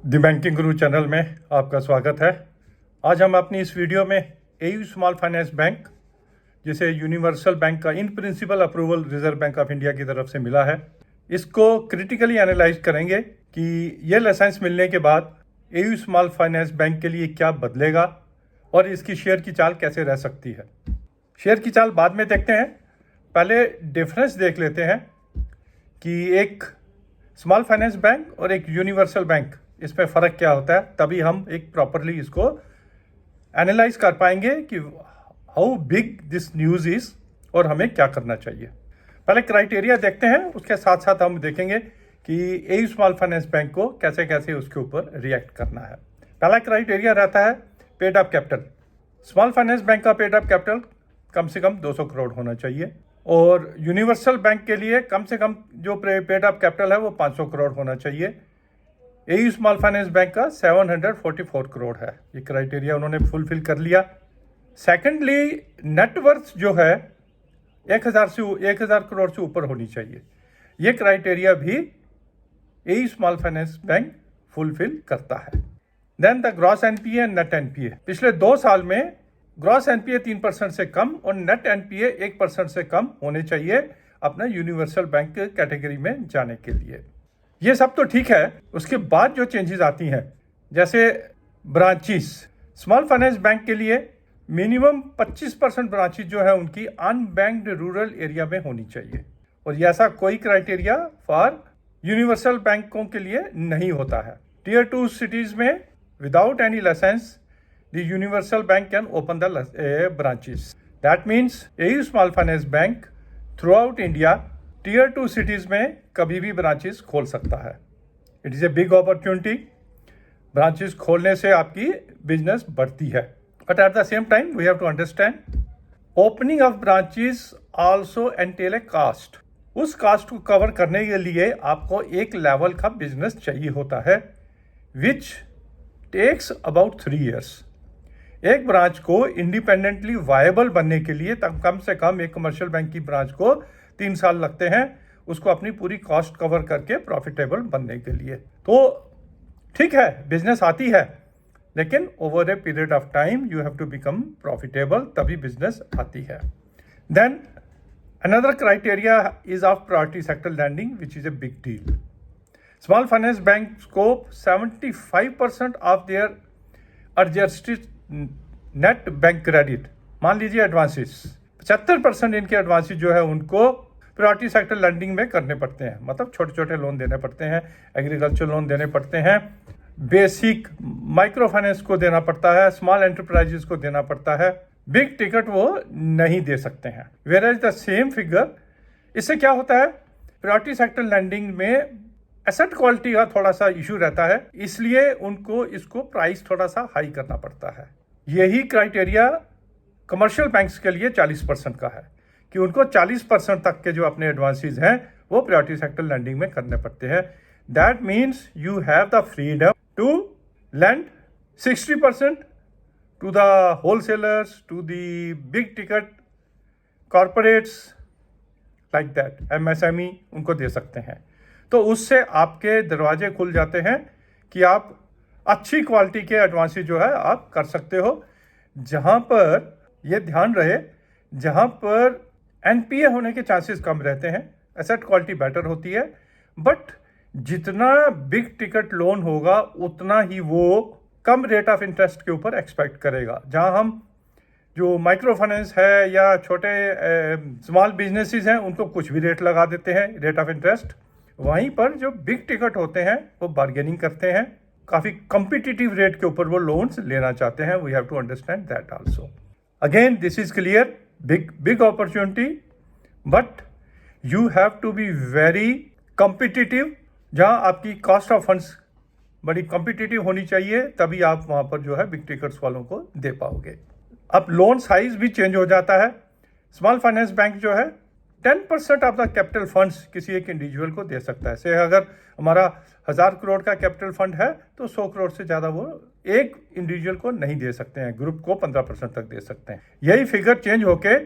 The banking Guru channel में आपका स्वागत है। आज हम अपनी इस वीडियो में एयू स्मॉल फाइनेंस बैंक, जिसे यूनिवर्सल बैंक का in principle approval reserve bank of India की तरफ से मिला है, इसको क्रिटिकली एनालाइज करेंगे कि ये लाइसेंस मिलने के बाद एयू स्मॉल फाइनेंस बैंक के लिए क्या बदलेगा और इसकी शेयर की चाल कैसे रह सकती है। शेयर की चाल बाद में देखते हैं, पहले डिफरेंस देख लेते हैं कि एक स्मॉल फाइनेंस बैंक और एक यूनिवर्सल बैंक, इसमें फ़र्क क्या होता है। तभी हम एक प्रॉपरली इसको एनालाइज कर पाएंगे कि how big this news is और हमें क्या करना चाहिए। पहले क्राइटेरिया देखते हैं, उसके साथ साथ हम देखेंगे कि एयू स्मॉल फाइनेंस बैंक को कैसे कैसे उसके ऊपर रिएक्ट करना है। पहला क्राइटेरिया रहता है paid up capital. Small finance bank का पेड अप कैपिटल कम से कम 200 करोड़ होना चाहिए और यूनिवर्सल बैंक के लिए कम से कम जो पेड अप कैपिटल है वो 500 करोड़ होना चाहिए। एयू स्मॉल फाइनेंस बैंक का 744 करोड़ है। ये क्राइटेरिया उन्होंने फुलफिल कर लिया। सेकेंडली, नेटवर्थ जो है 1000 करोड़ से ऊपर होनी चाहिए। ये क्राइटेरिया भी AU small finance bank fulfil करता है। Then the gross NPA and net NPA. पिछले 2 साल में ग्रॉस एनपीए 3% से कम और नेट एनपीए 1% से कम होने चाहिए अपना यूनिवर्सल बैंक कैटेगरी में जाने के लिए। ये सब तो ठीक है। उसके बाद जो चेंजेस आती हैं, जैसे ब्रांचेस, स्मॉल फाइनेंस बैंक के लिए मिनिमम 25% ब्रांचेस जो है उनकी अनबैंक्ड रूरल एरिया में होनी चाहिए और ये ऐसा कोई क्राइटेरिया फॉर यूनिवर्सल बैंकों के लिए नहीं होता है। टियर 2 सिटीज में without any licence the universal bank can open the branches. That means AU small finance bank throughout India tier 2 cities में कभी भी ब्रांचेस खोल सकता है। It is a big opportunity. Branches खोलने से आपकी बिजनेस बढ़ती है, but at the same time we have to understand opening of branches also entail a cost. उस कास्ट को कवर करने के लिए आपको एक लेवल का बिजनेस चाहिए होता है विच टेक्स अबाउट 3 years। एक ब्रांच को इंडिपेंडेंटली वायबल बनने के लिए कम से कम एक कमर्शियल बैंक की ब्रांच को 3 साल लगते हैं, उसको अपनी पूरी कॉस्ट कवर करके प्रॉफिटेबल बनने के लिए। तो ठीक है, बिजनेस आती है, लेकिन over a period of time you have to become profitable, तभी बिजनेस आती है। Then another criteria is of priority sector lending which is a big deal. Small finance bank को 75% of their adjusted net bank credit, मान लीजिए advances, 75% इनके advances जो है उनको प्रायोरिटी सेक्टर लैंडिंग में करने पड़ते हैं। मतलब छोटे छोटे लोन देने पड़ते हैं, एग्रीकल्चर लोन देने पड़ते हैं, बेसिक माइक्रो फाइनेंस को देना पड़ता है, स्मॉल एंटरप्राइजेस को देना पड़ता है। बिग टिकट वो नहीं दे सकते हैं। Where is the same figure. इससे क्या होता है, प्रायोरिटी सेक्टर लैंडिंग में एसेट क्वालिटी का थोड़ा सा इशू रहता है, इसलिए उनको इसको प्राइस थोड़ा सा हाई करना पड़ता है। यही क्राइटेरिया कमर्शियल बैंक्स के लिए 40% का है कि उनको 40% तक के जो अपने एडवांसेस हैं वो प्रायोरिटी सेक्टर लैंडिंग में करने पड़ते हैं। That means you have the freedom to lend 60% to the wholesalers, to the big ticket corporates like that, MSME उनको दे सकते हैं। तो उससे आपके दरवाजे खुल जाते हैं कि आप अच्छी क्वालिटी के एडवांसेस जो है आप कर सकते हो। जहाँ पर ये ध्यान रहे, जहाँ पर एनपीए होने के चांसेस कम रहते हैं, एसेट क्वालिटी बेटर होती है, बट जितना बिग टिकट लोन होगा उतना ही वो कम रेट ऑफ इंटरेस्ट के ऊपर एक्सपेक्ट करेगा। जहाँ हम जो माइक्रो फाइनेंस है या छोटे स्मॉल बिजनेसेस हैं उनको कुछ भी रेट लगा देते हैं, रेट ऑफ इंटरेस्ट। वहीं पर जो बिग टिकट होते हैं वो बार्गेनिंग करते हैं, काफ़ी कम्पिटिटिव रेट के ऊपर वो लोन्स लेना चाहते हैं। We have to understand that also. Again this is clear, big opportunity, but you have to be very competitive. जहाँ आपकी कॉस्ट ऑफ फंड्स बड़ी कम्पिटिटिव होनी चाहिए, तभी आप वहाँ पर जो है बिग टिकट्स वालों को दे पाओगे। अब लोन साइज भी चेंज हो जाता है। स्मॉल फाइनेंस बैंक जो है 10% ऑफ द कैपिटल फंड्स किसी एक इंडिविजुअल को दे सकता है। से अगर हमारा 1000 करोड़ का कैपिटल फंड है तो 100 करोड़ से ज़्यादा वो एक इंडिविजुअल को नहीं दे सकते हैं, ग्रुप को 15% तक दे सकते हैं। यही फिगर चेंज होके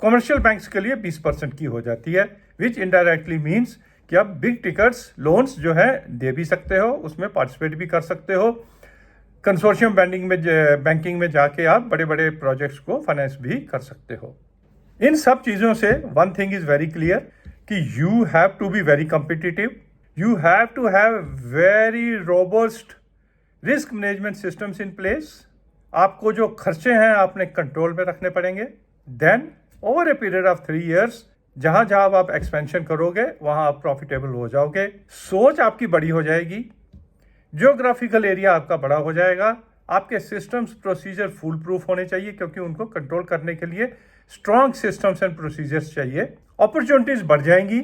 कमर्शियल बैंक्स के लिए 20% की हो जाती है, विच इनडायरेक्टली मीन्स कि आप बिग टिकट्स लोन्स जो है दे भी सकते हो, उसमें पार्टिसिपेट भी कर सकते हो। कंसोर्शियम बैंकिंग में जाके आप बड़े बड़े प्रोजेक्ट्स को फाइनेंस भी कर सकते हो। इन सब चीज़ों से one thing is very clear कि you have to be very competitive, you have to have very robust risk management systems in place. आपको जो खर्चे हैं आपने कंट्रोल में रखने पड़ेंगे। Then over a period of 3 years जहां जहां आप एक्सपेंशन करोगे वहां आप प्रॉफिटेबल हो जाओगे, सोच आपकी बड़ी हो जाएगी, जियोग्राफिकल एरिया आपका बड़ा हो जाएगा, आपके सिस्टम्स प्रोसीजर फुल प्रूफ होने चाहिए क्योंकि उनको कंट्रोल करने के लिए स्ट्रॉन्ग सिस्टम्स एंड प्रोसीजर्स चाहिए, अपॉर्चुनिटीज बढ़ जाएंगी।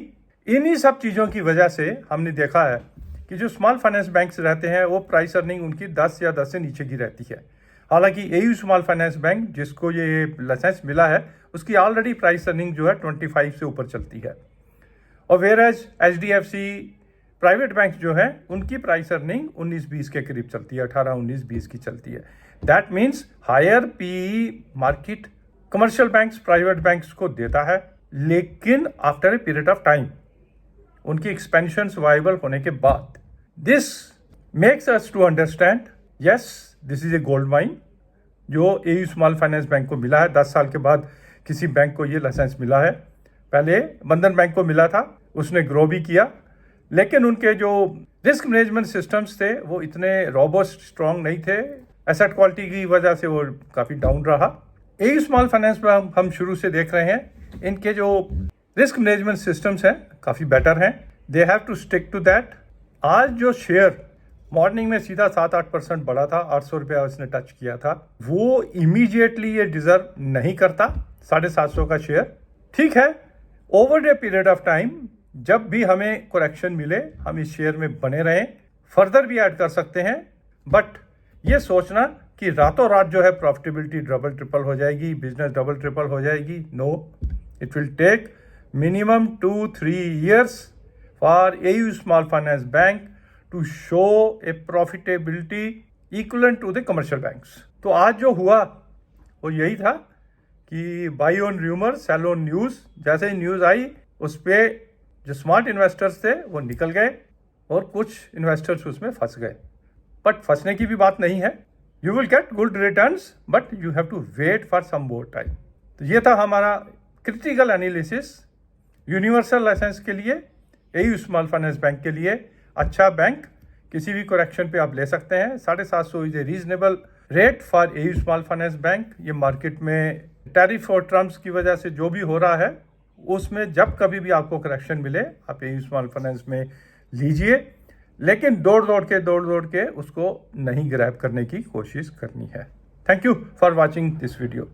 इन्हीं सब चीज़ों की वजह से हमने देखा है कि जो स्मॉल फाइनेंस बैंक्स रहते हैं वो प्राइस अर्निंग उनकी 10 या 10 से नीचे की रहती है। हालांकि एयू स्मॉल फाइनेंस बैंक जिसको ये लाइसेंस मिला है उसकी ऑलरेडी प्राइस अर्निंग जो है 25 से ऊपर चलती है, और वेयरएज HDFC प्राइवेट बैंक जो है उनकी प्राइस अर्निंग 19-20 के करीब चलती है, 18-19-20 की चलती है। That means higher PE market commercial banks private banks को देता है, लेकिन after a period of time उनकी एक्सपेंशन वायबल होने के बाद। This makes us to understand yes this is a gold mine जो एयू स्मॉल फाइनेंस बैंक को मिला है। 10 साल के बाद किसी बैंक को ये लाइसेंस मिला है। पहले बंधन बैंक को मिला था, उसने ग्रो भी किया, लेकिन उनके जो रिस्क मैनेजमेंट सिस्टम्स थे वो इतने रोबस्ट स्ट्रॉन्ग नहीं थे, एसेट क्वालिटी की वजह से वो काफ़ी डाउन रहा। एयू स्मॉल फाइनेंस में हम शुरू से देख रहे हैं इनके जो रिस्क मैनेजमेंट सिस्टम्स हैं काफ़ी बेटर हैं, they have to stick to that. आज जो शेयर मॉर्निंग में सीधा 7-8% बढ़ा था, 800 रुपया उसने टच किया था, वो इमीडिएटली ये डिजर्व नहीं करता 750 का शेयर। ठीक है, over a period of time जब भी हमें करेक्शन मिले हम इस शेयर में बने रहें, फर्दर भी ऐड कर सकते हैं, बट ये सोचना कि रातों रात जो है प्रॉफिटेबिलिटी डबल ट्रिपल हो जाएगी, बिजनेस डबल ट्रिपल हो जाएगी, no, it will take minimum 2-3 years for AU Small Finance Bank to show a profitability equivalent to the commercial banks। तो आज जो हुआ वो यही था कि by on rumour cell on news. जैसे ही न्यूज़ आई उस पर जो स्मार्ट इन्वेस्टर्स थे वो निकल गए और कुछ इन्वेस्टर्स उसमें फंस गए। बट फंसने की भी बात नहीं है, you will get good returns but you have to wait for some more time. तो ये था हमारा क्रिटिकल एनालिसिस यूनिवर्सल लाइसेंस के लिए, एयू स्मॉल फाइनेंस बैंक के लिए। अच्छा बैंक, किसी भी करेक्शन पे आप ले सकते हैं। 750 is a reasonable rate for AU small finance bank. ये मार्केट में टैरिफ और ट्रम्प्स की वजह से जो भी हो रहा है उसमें जब कभी भी आपको करेक्शन मिले आप एयू स्मॉल फाइनेंस में लीजिए, लेकिन दौड़ दौड़ के उसको नहीं ग्रैब करने की कोशिश करनी है। Thank you for watching this video.